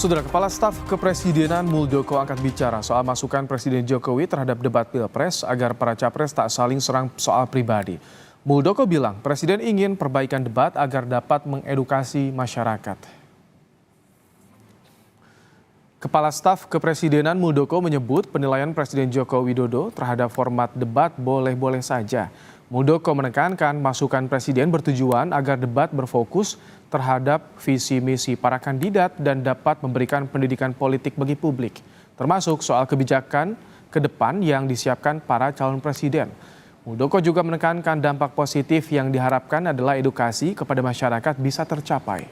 Saudara Kepala Staf Kepresidenan Muldoko angkat bicara soal masukan Presiden Jokowi terhadap debat Pilpres agar para capres tak saling serang soal pribadi. Muldoko bilang Presiden ingin perbaikan debat agar dapat mengedukasi masyarakat. Kepala Staf Kepresidenan Muldoko menyebut penilaian Presiden Joko Widodo terhadap format debat boleh-boleh saja. Muldoko menekankan masukan Presiden bertujuan agar debat berfokus terhadap visi misi para kandidat dan dapat memberikan pendidikan politik bagi publik, termasuk soal kebijakan ke depan yang disiapkan para calon presiden. Muldoko juga menekankan dampak positif yang diharapkan adalah edukasi kepada masyarakat bisa tercapai.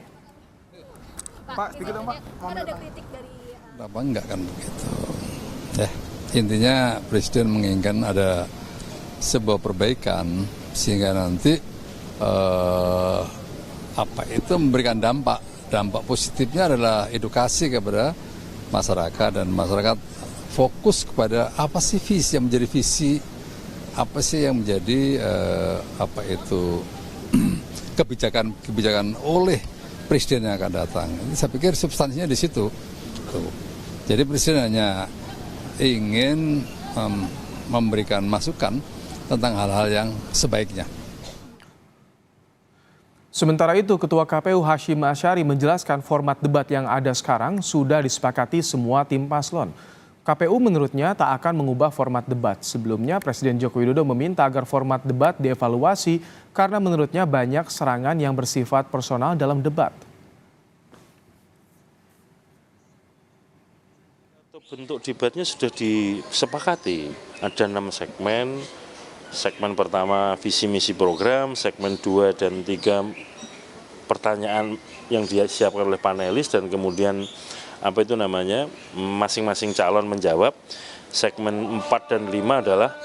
Pak, sedikit dong Pak. Kan ada kritik dari Apa enggak kan begitu. Intinya Presiden menginginkan ada sebuah perbaikan sehingga nanti memberikan dampak positifnya adalah edukasi kepada masyarakat dan masyarakat fokus kepada apa sih visi yang menjadi visi, apa sih yang menjadi kebijakan oleh Presiden yang akan datang. Saya pikir substansinya di situ. Jadi Presiden hanya ingin memberikan masukan tentang hal-hal yang sebaiknya. Sementara itu, Ketua KPU Hashim Asyari menjelaskan format debat yang ada sekarang sudah disepakati semua tim paslon. KPU menurutnya tak akan mengubah format debat. Sebelumnya, Presiden Joko Widodo meminta agar format debat dievaluasi karena menurutnya banyak serangan yang bersifat personal dalam debat. Bentuk debatnya sudah disepakati, ada 6 segmen. Segmen pertama visi misi program, segmen 2 dan 3 pertanyaan yang disiapkan oleh panelis dan kemudian masing-masing calon menjawab. Segmen 4 dan 5 adalah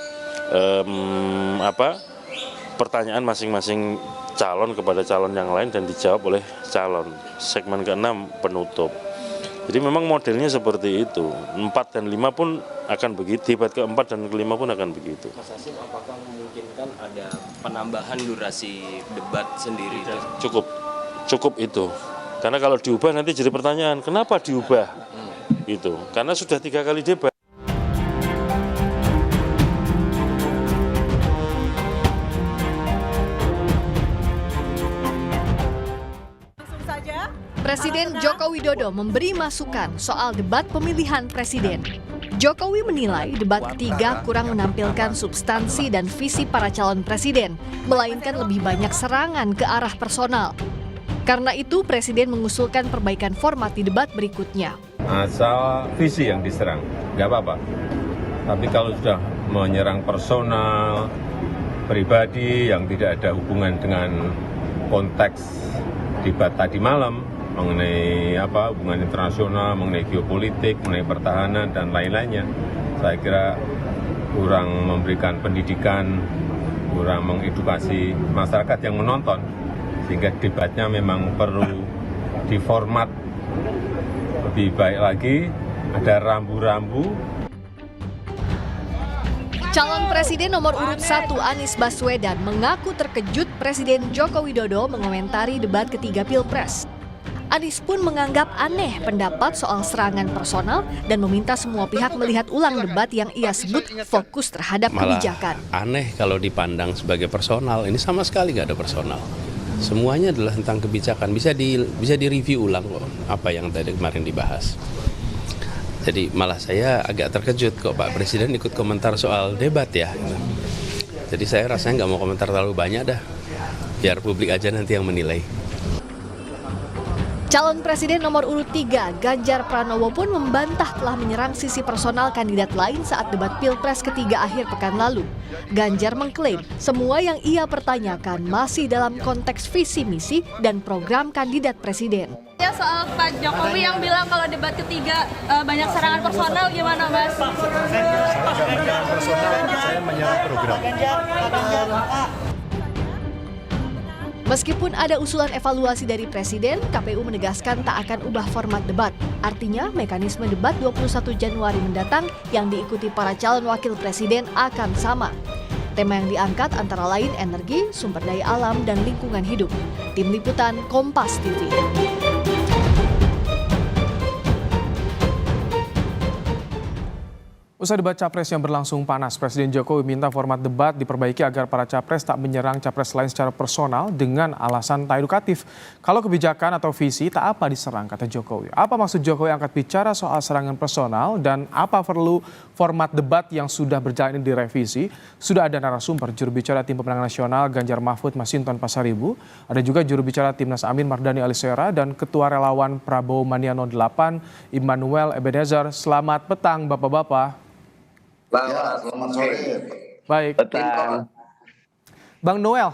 pertanyaan masing-masing calon kepada calon yang lain dan dijawab oleh calon. Segmen ke-6 penutup. Jadi memang modelnya seperti itu. 4 dan 5 pun akan begitu, debat ke-4 dan ke-5 pun akan begitu. Mas Hashim, apakah memungkinkan ada penambahan durasi debat sendiri? Cukup itu. Karena kalau diubah nanti jadi pertanyaan, kenapa diubah? Gitu. Karena sudah 3 kali debat. Presiden Joko Widodo memberi masukan soal debat pemilihan presiden. Jokowi menilai debat ketiga kurang menampilkan substansi dan visi para calon presiden, melainkan lebih banyak serangan ke arah personal. Karena itu, Presiden mengusulkan perbaikan format di debat berikutnya. Asal visi yang diserang, nggak apa-apa. Tapi kalau sudah menyerang personal, pribadi yang tidak ada hubungan dengan konteks debat tadi malam, mengenai hubungan internasional, mengenai geopolitik, mengenai pertahanan, dan lain-lainnya. Saya kira kurang memberikan pendidikan, kurang mengedukasi masyarakat yang menonton, sehingga debatnya memang perlu diformat lebih baik lagi, ada rambu-rambu. Calon Presiden nomor urut 1 Anies Baswedan mengaku terkejut Presiden Joko Widodo mengomentari debat ketiga Pilpres. Anies pun menganggap aneh pendapat soal serangan personal dan meminta semua pihak melihat ulang debat yang ia sebut fokus terhadap kebijakan. Aneh kalau dipandang sebagai personal, ini sama sekali nggak ada personal. Semuanya adalah tentang kebijakan, bisa direview ulang kok apa yang tadi kemarin dibahas. Jadi malah saya agak terkejut kok Pak Presiden ikut komentar soal debat ya. Jadi saya rasanya nggak mau komentar terlalu banyak dah, biar publik aja nanti yang menilai. Calon Presiden nomor urut 3, Ganjar Pranowo pun membantah telah menyerang sisi personal kandidat lain saat debat Pilpres ketiga akhir pekan lalu. Ganjar mengklaim semua yang ia pertanyakan masih dalam konteks visi misi dan program kandidat presiden. Ya, soal Pak Jokowi yang bilang kalau debat ketiga banyak serangan personal, gimana Mas? Saya personal, saya menyerang program. Meskipun ada usulan evaluasi dari Presiden, KPU menegaskan tak akan ubah format debat. Artinya, mekanisme debat 21 Januari mendatang yang diikuti para calon wakil presiden akan sama. Tema yang diangkat antara lain energi, sumber daya alam, dan lingkungan hidup. Tim Liputan Kompas TV. Usai debat capres yang berlangsung panas, Presiden Jokowi minta format debat diperbaiki agar para capres tak menyerang capres lain secara personal dengan alasan tak edukatif. Kalau kebijakan atau visi tak apa diserang, kata Jokowi. Apa maksud Jokowi angkat bicara soal serangan personal dan apa perlu format debat yang sudah berjalan ini direvisi? Sudah ada narasumber juru bicara Tim Pemenangan Nasional Ganjar Mahfud Masinton Pasaribu, ada juga juru bicara Timnas Amin Mardhani Alisera dan Ketua Relawan Prabowo Mania 08 Immanuel Ebenezer. Selamat petang Bapak-Bapak. Selamat sore. Baik. Bang Noel,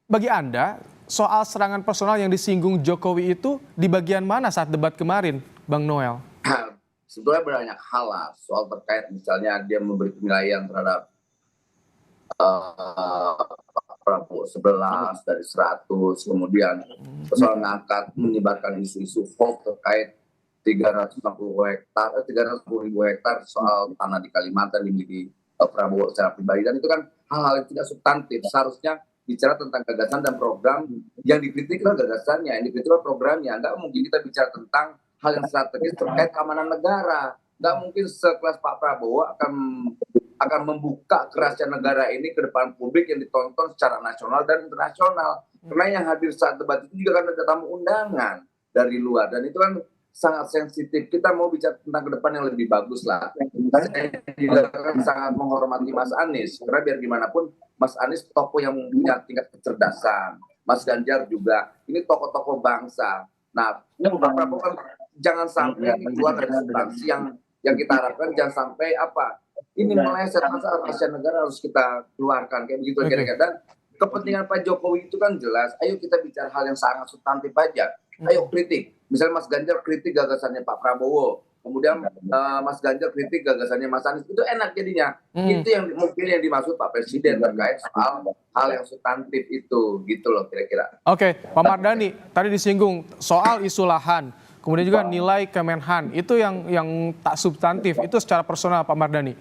bagi Anda soal serangan personal yang disinggung Jokowi itu di bagian mana saat debat kemarin, Bang Noel? Sebetulnya banyak hal lah soal terkait misalnya dia memberi penilaian terhadap Pak Prabowo 11 dari 100, kemudian soal ngangkat menyebarkan isu-isu hoax terkait 360 ribu hektar soal tanah di Kalimantan dimiliki Prabowo secara pribadi, dan itu kan hal-hal yang tidak substantif. Seharusnya bicara tentang gagasan dan program. Yang dikritik adalah gagasannya, yang dikritik adalah programnya. Nggak mungkin kita bicara tentang hal yang strategis terkait keamanan negara. Nggak mungkin sekelas Pak Prabowo akan membuka kerahasiaan negara ini ke depan publik yang ditonton secara nasional dan internasional. Karena yang hadir saat debat itu juga kan ada tamu undangan dari luar, dan itu kan sangat sensitif. Kita mau bicara tentang ke depan yang lebih bagus lah. Saya juga kan sangat menghormati Mas Anies, karena biar gimana pun Mas Anies tokoh yang punya tingkat kecerdasan. Mas Ganjar juga, ini tokoh-tokoh bangsa. Nah, Pak Prabowo kan jangan sampai keluar dari substansi yang kita harapkan, jangan sampai ini meleset, masa rahasia negara harus kita keluarkan kayak begitu kira-kira. Dan kepentingan Pak Jokowi itu kan jelas. Ayo kita bicara hal yang sangat substantif aja. Ayo kritik. Misalnya Mas Ganjar kritik gagasannya Pak Prabowo, kemudian Mas Ganjar kritik gagasannya Mas Anies, itu enak jadinya. Itu yang mungkin yang dimaksud Pak Presiden terkait soal hal yang substantif itu, gitu loh kira-kira. Oke, Pak Mardhani, tadi disinggung soal isu lahan, kemudian juga nilai Kemenhan, itu yang tak substantif, itu secara personal Pak Mardhani.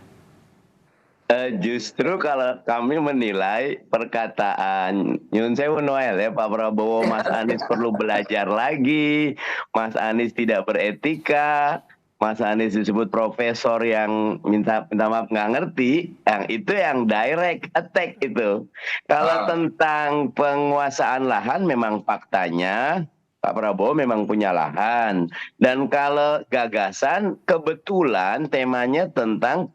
Justru kalau kami menilai perkataan Nyun Sewu Noel ya, Pak Prabowo, Mas Anies perlu belajar lagi, Mas Anies tidak beretika, Mas Anies disebut profesor yang minta maaf nggak ngerti, yang itu yang direct attack itu. Kalau tentang penguasaan lahan memang faktanya Pak Prabowo memang punya lahan, dan kalau gagasan kebetulan temanya tentang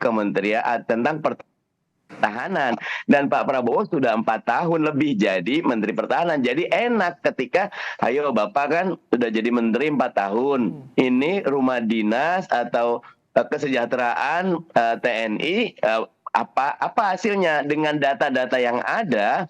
tentang pertahanan, dan Pak Prabowo sudah 4 tahun lebih jadi Menteri Pertahanan. Jadi enak ketika ayo Bapak kan sudah jadi Menteri 4 tahun, ini rumah dinas atau kesejahteraan TNI apa hasilnya dengan data-data yang ada.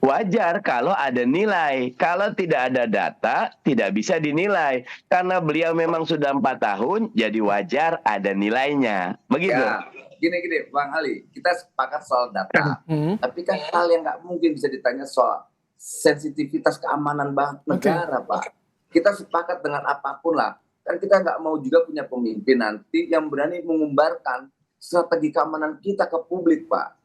Wajar kalau ada nilai. Kalau tidak ada data, tidak bisa dinilai. Karena beliau memang sudah 4 tahun, jadi wajar ada nilainya. Begitu. Ya, gini, Bang Ali, kita sepakat soal data. Tapi kan hal yang nggak mungkin bisa ditanya soal sensitivitas keamanan negara, Pak. Kita sepakat dengan apapun lah. Kan kita nggak mau juga punya pemimpin nanti yang berani mengumbarkan strategi keamanan kita ke publik, Pak.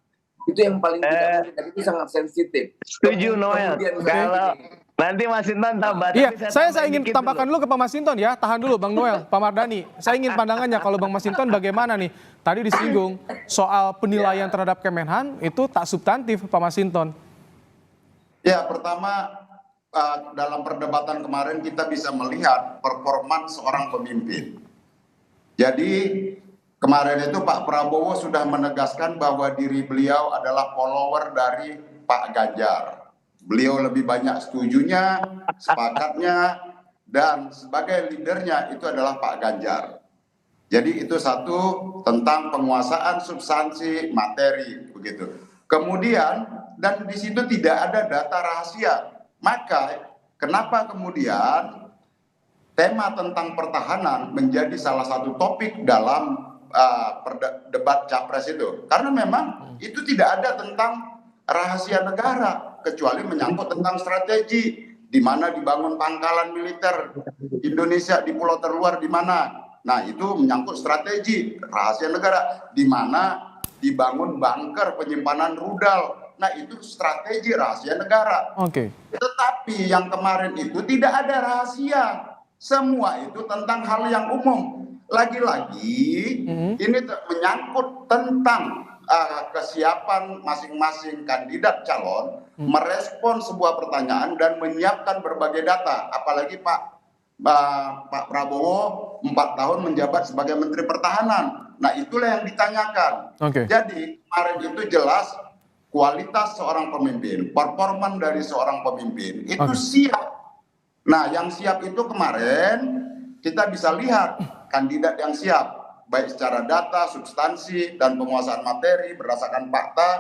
Itu yang paling tidak mungkin, dan itu sangat sensitif. Setuju Noel. Kalau nanti Mas Sinton tambah. Iya, saya ingin tambahkan dulu ke Pak Mas Sinton ya. Tahan dulu Bang Noel, Pak Mardhani. Saya ingin pandangannya kalau Bang Mas Sinton bagaimana nih? Tadi disinggung soal penilaian terhadap Kemenhan itu tak substantif Pak Mas Sinton. Ya, pertama dalam perdebatan kemarin kita bisa melihat performan seorang pemimpin. Jadi kemarin itu Pak Prabowo sudah menegaskan bahwa diri beliau adalah follower dari Pak Ganjar. Beliau lebih banyak setujunya, sepakatnya, dan sebagai leadernya itu adalah Pak Ganjar. Jadi itu satu tentang penguasaan substansi materi begitu. Kemudian dan di situ tidak ada data rahasia. Maka kenapa kemudian tema tentang pertahanan menjadi salah satu topik dalam debat capres itu, karena memang itu tidak ada tentang rahasia negara kecuali menyangkut tentang strategi di mana dibangun pangkalan militer Indonesia di pulau terluar di mana. Nah, itu menyangkut strategi rahasia negara di mana dibangun bunker penyimpanan rudal. Nah, itu strategi rahasia negara. Oke. Tetapi yang kemarin itu tidak ada rahasia. Semua itu tentang hal yang umum. lagi-lagi ini menyangkut tentang kesiapan masing-masing kandidat calon merespon sebuah pertanyaan dan menyiapkan berbagai data. Apalagi Pak Prabowo 4 tahun menjabat sebagai Menteri Pertahanan. Nah itulah yang ditanyakan. Jadi kemarin itu jelas kualitas seorang pemimpin, performan dari seorang pemimpin itu siap. Nah yang siap itu kemarin kita bisa lihat kandidat yang siap, baik secara data, substansi, dan penguasaan materi berdasarkan fakta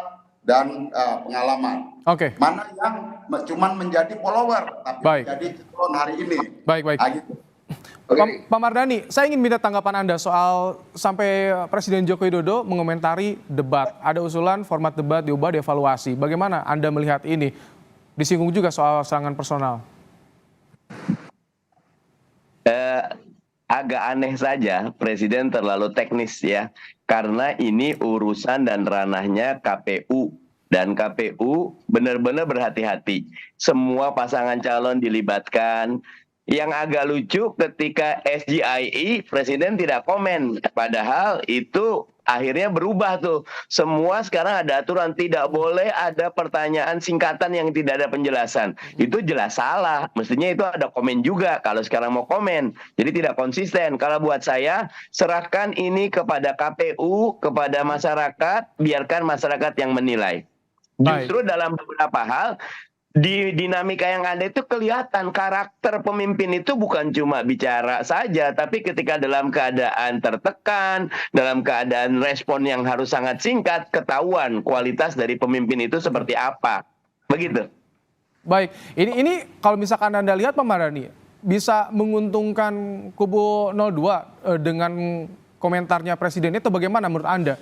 dan pengalaman. Mana yang cuma menjadi follower, tapi menjadi calon hari ini. Baik. Pak Mardhani, saya ingin minta tanggapan Anda soal sampai Presiden Joko Widodo mengomentari debat. Ada usulan format debat diubah, dievaluasi. Bagaimana Anda melihat ini? Disinggung juga soal serangan personal. Agak aneh saja Presiden terlalu teknis ya, karena ini urusan dan ranahnya KPU, dan KPU benar-benar berhati-hati. Semua pasangan calon dilibatkan. Yang agak lucu ketika SGIE Presiden tidak komen, padahal itu akhirnya berubah tuh. Semua sekarang ada aturan, tidak boleh ada pertanyaan singkatan yang tidak ada penjelasan. Itu jelas salah, mestinya itu ada komen juga kalau sekarang mau komen. Jadi tidak konsisten. Kalau buat saya, serahkan ini kepada KPU, kepada masyarakat, biarkan masyarakat yang menilai. Justru dalam beberapa hal, di dinamika yang ada itu kelihatan karakter pemimpin itu bukan cuma bicara saja, tapi ketika dalam keadaan tertekan, dalam keadaan respon yang harus sangat singkat, ketahuan kualitas dari pemimpin itu seperti apa. Begitu. Baik, ini kalau misalkan Anda lihat Pak Mardhani, bisa menguntungkan kubu 02 dengan komentarnya Presiden itu bagaimana menurut Anda?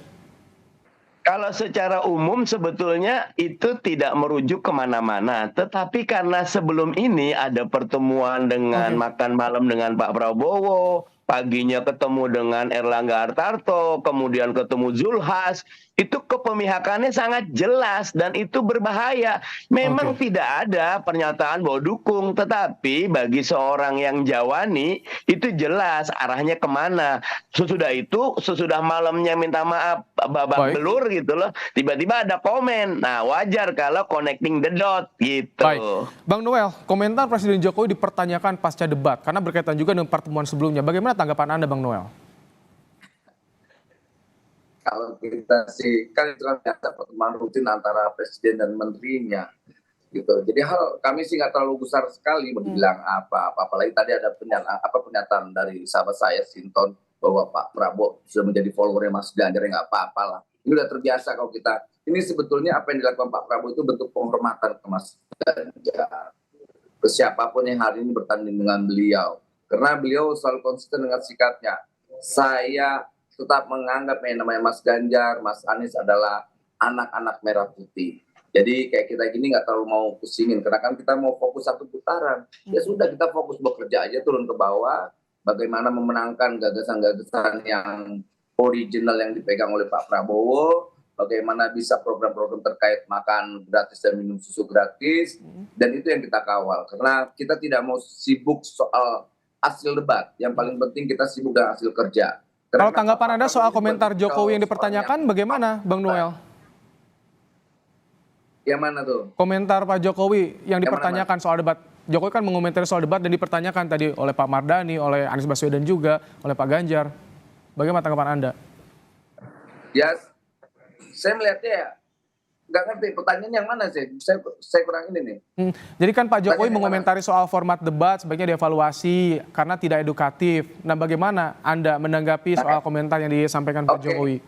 Kalau secara umum sebetulnya itu tidak merujuk kemana-mana. Tetapi karena sebelum ini ada pertemuan dengan makan malam dengan Pak Prabowo, paginya ketemu dengan Erlangga Hartarto, kemudian ketemu Zulhas, itu kepemihakannya sangat jelas dan itu berbahaya. Memang tidak ada pernyataan bahwa dukung, tetapi bagi seorang yang jawani itu jelas arahnya kemana. Sesudah itu, sesudah malamnya minta maaf babak belur gitu loh, tiba-tiba ada komen. Nah wajar kalau connecting the dot gitu. Baik, Bang Noel, komentar Presiden Jokowi dipertanyakan pasca debat karena berkaitan juga dengan pertemuan sebelumnya. Bagaimana tanggapan Anda Bang Noel? Kalau kita sih kan itu kan biasa pertemuan rutin antara presiden dan menterinya gitu. Jadi kami sih nggak terlalu besar sekali bilang apa-apa. Apalagi tadi ada pernyataan dari sahabat saya Sinton bahwa Pak Prabowo sudah menjadi followernya Mas Ganjar, ya nggak apa-apa lah. Ini udah terbiasa kalau kita. Ini sebetulnya apa yang dilakukan Pak Prabowo itu bentuk penghormatan ke Mas Ganjar, ke siapapun yang hari ini bertanding dengan beliau. Karena beliau selalu konsisten dengan sikapnya. Saya tetap menganggap yang namanya Mas Ganjar, Mas Anies adalah anak-anak merah putih. Jadi kayak kita gini nggak terlalu mau pusingin, karena kan kita mau fokus satu putaran. Ya sudah, kita fokus bekerja aja, turun ke bawah, bagaimana memenangkan gagasan-gagasan yang original yang dipegang oleh Pak Prabowo, bagaimana bisa program-program terkait makan gratis dan minum susu gratis, dan itu yang kita kawal. Karena kita tidak mau sibuk soal hasil debat, yang paling penting kita sibuk dengan hasil kerja. Kalau tanggapan Anda soal komentar Jokowi yang dipertanyakan bagaimana Bang Noel? Yang mana tuh? Komentar Pak Jokowi yang dipertanyakan soal debat. Jokowi kan mengomentari soal debat dan dipertanyakan tadi oleh Pak Mardhani, oleh Anies Baswedan juga, oleh Pak Ganjar. Bagaimana tanggapan Anda? Ya, saya melihatnya ya, nggak ngerti pertanyaan yang mana sih. Saya kurang ini nih. Jadi kan Pak Jokowi mengomentari soal format debat sebaiknya dievaluasi karena tidak edukatif. Nah, bagaimana Anda menanggapi soal komentar yang disampaikan Pak Jokowi?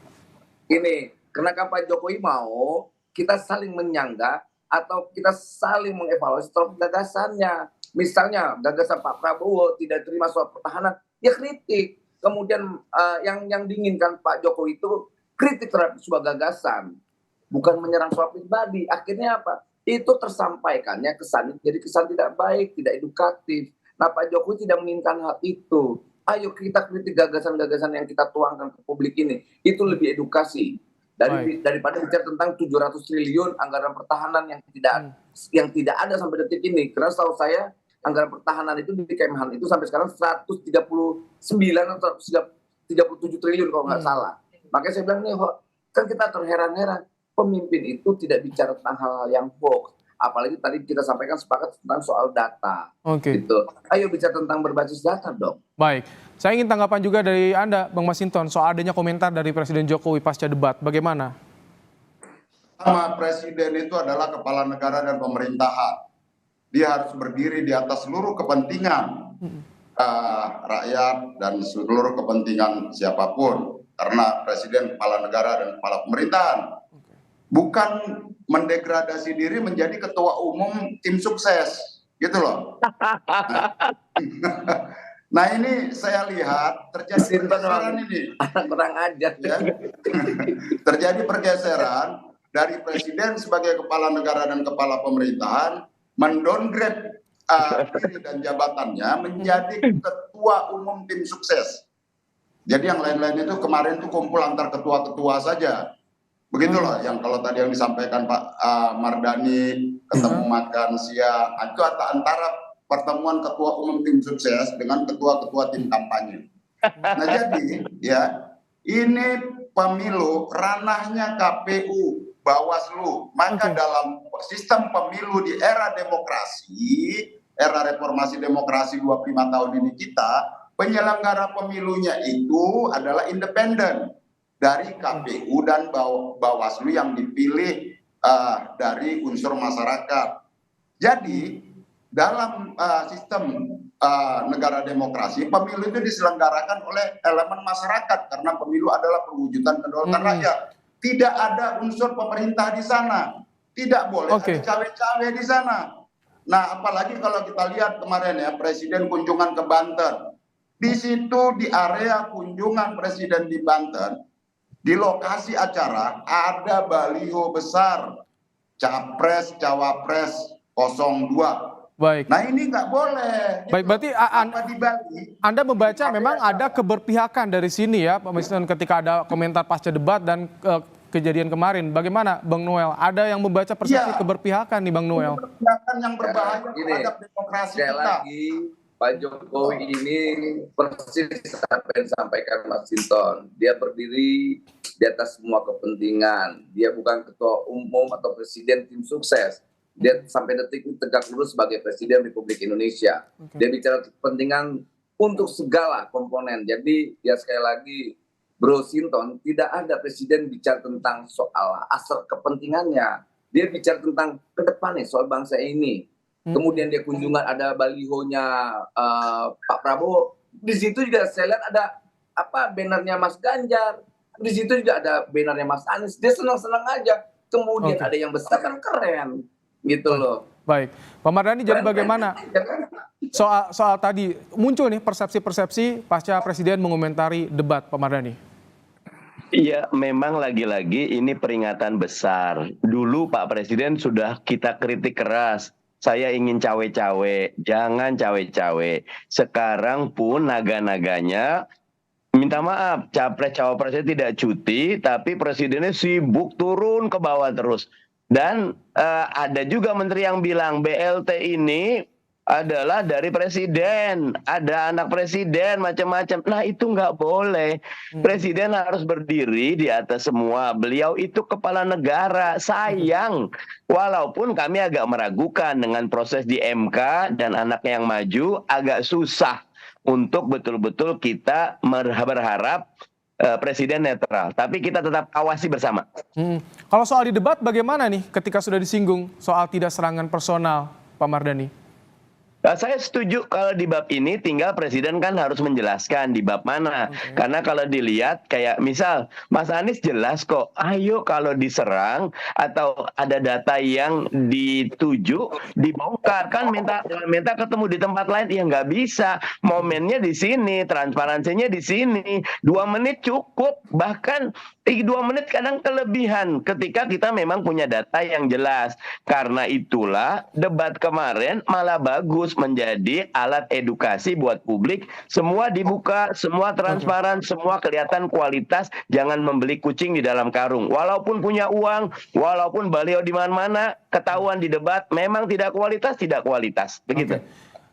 Ini, karena Pak Jokowi mau kita saling menyanggah atau kita saling mengevaluasi soal gagasannya. Misalnya gagasan Pak Prabowo tidak terima soal pertahanan, ya kritik. Kemudian yang diinginkan Pak Jokowi itu kritik terhadap sebuah gagasan, bukan menyerang soal pribadi. Akhirnya apa? Itu tersampaikannya kesan jadi kesan tidak baik, tidak edukatif. Nah, Pak Jokowi tidak menginginkan hal itu. Ayo kita kritik gagasan-gagasan yang kita tuangkan ke publik ini. Itu lebih edukasi daripada bicara tentang 700 triliun anggaran pertahanan yang tidak ada sampai detik ini. Karena setahu saya anggaran pertahanan itu di Kemhan itu sampai sekarang 139 atau 37 triliun kalau nggak salah. Makanya saya bilang nih, kan kita terheran-heran, pemimpin itu tidak bicara tentang hal-hal yang hoax. Apalagi tadi kita sampaikan sepakat tentang soal data. Gitu. Ayo bicara tentang berbasis data dong. Baik, saya ingin tanggapan juga dari Anda, Bang Masinton, soal adanya komentar dari Presiden Jokowi pasca debat. Bagaimana? Pertama, presiden itu adalah kepala negara dan pemerintahan. Dia harus berdiri di atas seluruh kepentingan rakyat dan seluruh kepentingan siapapun. Karena presiden kepala negara dan kepala pemerintahan. Bukan mendegradasi diri menjadi ketua umum tim sukses. Gitu loh. Nah ini saya lihat terjadi pergeseran ini. Kurang ajar. Ya. Terjadi pergeseran dari presiden sebagai kepala negara dan kepala pemerintahan mendowngrade diri dan jabatannya menjadi ketua umum tim sukses. Jadi yang lain-lain itu kemarin tuh kumpul antar ketua-ketua saja. Begitulah yang kalau tadi yang disampaikan Pak Mardhani ketemu makan siang, itu antara pertemuan ketua umum tim sukses dengan ketua-ketua tim kampanye. Nah jadi ya ini pemilu ranahnya KPU, Bawaslu. Maka dalam sistem pemilu di era demokrasi, era reformasi demokrasi 25 tahun ini kita, penyelenggara pemilunya itu adalah independen dari KPU dan Bawaslu yang dipilih dari unsur masyarakat. Jadi dalam sistem negara demokrasi, pemilu itu diselenggarakan oleh elemen masyarakat karena pemilu adalah perwujudan kedaulatan rakyat. Tidak ada unsur pemerintah di sana, tidak boleh ada cawe-cawe di sana. Nah, apalagi kalau kita lihat kemarin ya presiden kunjungan ke Banten, di situ di area kunjungan presiden di Banten, di lokasi acara ada baliho besar capres cawapres 02. Baik. Nah ini nggak boleh. Baik, berarti Anda membaca memang ada keberpihakan dari sini ya, Pak Masinton, ketika ada komentar pasca debat dan kejadian kemarin. Bagaimana, Bang Noel? Ada yang membaca persepsi keberpihakan nih, Bang Noel? Keberpihakan yang berbahaya terhadap demokrasi kita. Lagi, Pak Jokowi ini persis apa yang disampaikan Mas Sinton. Dia berdiri di atas semua kepentingan. Dia bukan ketua umum atau presiden tim sukses. Dia sampai detik ini tegak lurus sebagai Presiden Republik Indonesia. Dia bicara kepentingan untuk segala komponen. Jadi ya sekali lagi Bro Sinton, tidak ada presiden bicara tentang soal asal kepentingannya. Dia bicara tentang ke depan nih soal bangsa ini. Kemudian dia kunjungan ada balihonya Pak Prabowo. Di situ juga saya lihat ada bannernya Mas Ganjar. Di situ juga ada bannernya Mas Anies. Dia senang-senang aja. Kemudian ada yang besar kan keren. Gitu loh. Baik, Pak Mardhani, jadi bagaimana soal tadi muncul nih persepsi-persepsi pasca presiden mengomentari debat, Pak Mardhani? Iya, memang lagi-lagi ini peringatan besar. Dulu Pak Presiden sudah kita kritik keras. Saya ingin cawe-cawe, jangan cawe-cawe. Sekarang pun naga-naganya minta maaf, capres-cawapresnya tidak cuti, tapi presidennya sibuk turun ke bawah terus. Dan ada juga menteri yang bilang BLT ini adalah dari presiden, ada anak presiden, macam-macam. Nah itu nggak boleh. Presiden harus berdiri di atas semua. Beliau itu kepala negara. Sayang, walaupun kami agak meragukan dengan proses di MK dan anaknya yang maju, agak susah untuk betul-betul kita berharap presiden netral, tapi kita tetap awasi bersama. Kalau soal di debat bagaimana nih ketika sudah disinggung soal tidak serangan personal, Pak Mardhani? Saya setuju kalau di bab ini tinggal presiden kan harus menjelaskan di bab mana. Karena kalau dilihat kayak misal Mas Anies jelas kok, ayo kalau diserang atau ada data yang dituju dibongkar, kan minta ketemu di tempat lain, ya nggak bisa. Momennya di sini, transparansinya di sini. 2 menit cukup, bahkan 2 menit kadang kelebihan ketika kita memang punya data yang jelas. Karena itulah debat kemarin malah bagus, menjadi alat edukasi buat publik. Semua dibuka, semua transparan, semua kelihatan kualitas. Jangan membeli kucing di dalam karung. Walaupun punya uang, walaupun beliau di mana-mana, ketahuan di debat memang tidak kualitas, tidak kualitas. Begitu.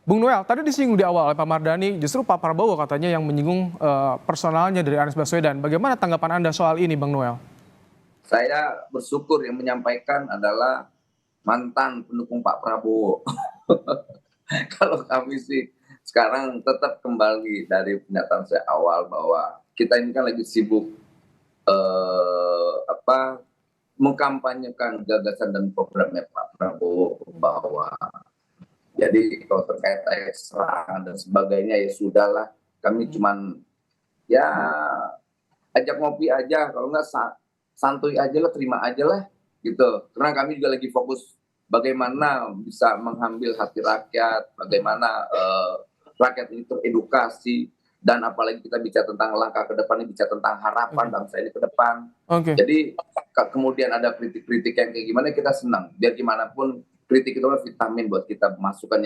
Bung Noel, tadi disinggung di awal oleh Pak Mardhani, justru Pak Prabowo katanya yang menyinggung personalnya dari Anies Baswedan. Bagaimana tanggapan Anda soal ini, Bang Noel? Saya bersyukur yang menyampaikan adalah mantan pendukung Pak Prabowo. Kalau kami sih sekarang tetap kembali dari pernyataan saya awal bahwa kita ini kan lagi sibuk mengkampanyekan gagasan dan programnya Pak Prabowo, bahwa jadi kalau terkait serangan dan sebagainya ya sudahlah, kami cuman ya ajak ngopi aja, kalau nggak santuy aja lah, terima aja lah gitu. Karena kami juga lagi fokus bagaimana bisa mengambil hati rakyat, bagaimana rakyat ini teredukasi, dan apalagi kita bicara tentang langkah ke depan ini, bicara tentang harapan bangsa ini ke depan. Jadi kemudian ada kritik-kritik yang kayak gimana, kita senang. Biar gimana pun kritik itu adalah vitamin buat kita, masukan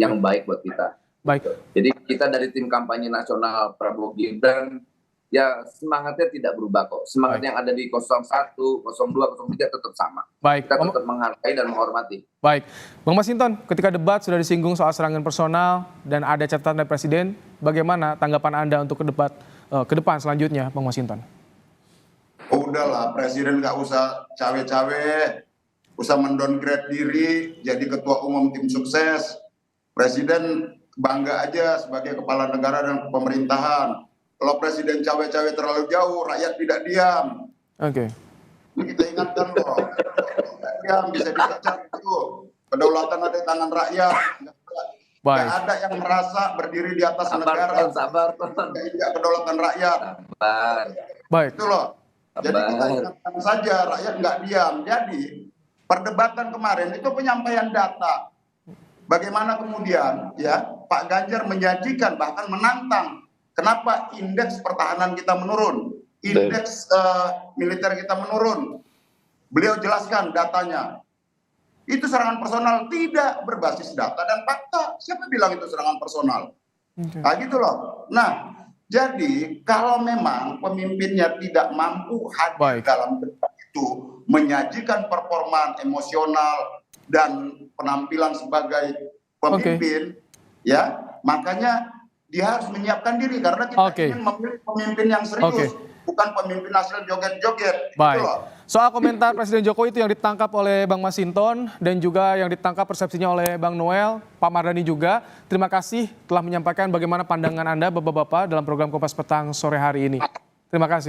yang baik buat kita. Baik. Jadi kita dari tim kampanye nasional Prabowo Gibran, ya semangatnya tidak berubah kok. Semangat yang ada di 01, 02, 03 tetap sama. Baik. Kita tetap menghargai dan menghormati. Baik. Bang Masinton, ketika debat sudah disinggung soal serangan personal dan ada catatan dari Presiden, bagaimana tanggapan Anda untuk ke depan selanjutnya, Bang Masinton? Udahlah, Presiden nggak usah cawe-cawe, usah mendowngrade diri jadi ketua umum tim sukses. Presiden bangga aja sebagai kepala negara dan pemerintahan. Kalau Presiden cawe-cawe terlalu jauh, rakyat tidak diam. Ini kita ingatkan loh. Tidak diam, bisa dipecat itu. Kedaulatan ada di tangan rakyat. Tidak ada yang merasa berdiri di atas negara. Sabar. Tidak kedaulatan rakyat. Baik. Itu loh. Jadi kita ingatkan saja, rakyat nggak diam. Jadi perdebatan kemarin itu penyampaian data. Bagaimana kemudian ya Pak Ganjar menjanjikan bahkan menantang. Kenapa indeks pertahanan kita menurun, indeks militer kita menurun? Beliau jelaskan datanya. Itu serangan personal tidak berbasis data dan fakta. Siapa bilang itu serangan personal? Nah gitu loh. Nah jadi kalau memang pemimpinnya tidak mampu hadir dalam debat itu, menyajikan performa emosional dan penampilan sebagai pemimpin, ya makanya dia harus menyiapkan diri, karena kita ingin memilih pemimpin yang serius, bukan pemimpin hasil joget-joget. Baik. Soal komentar Presiden Jokowi itu yang ditangkap oleh Bang Masinton dan juga yang ditangkap persepsinya oleh Bang Noel, Pak Mardhani juga. Terima kasih telah menyampaikan bagaimana pandangan Anda Bapak-bapak dalam program Kompas Petang sore hari ini. Terima kasih.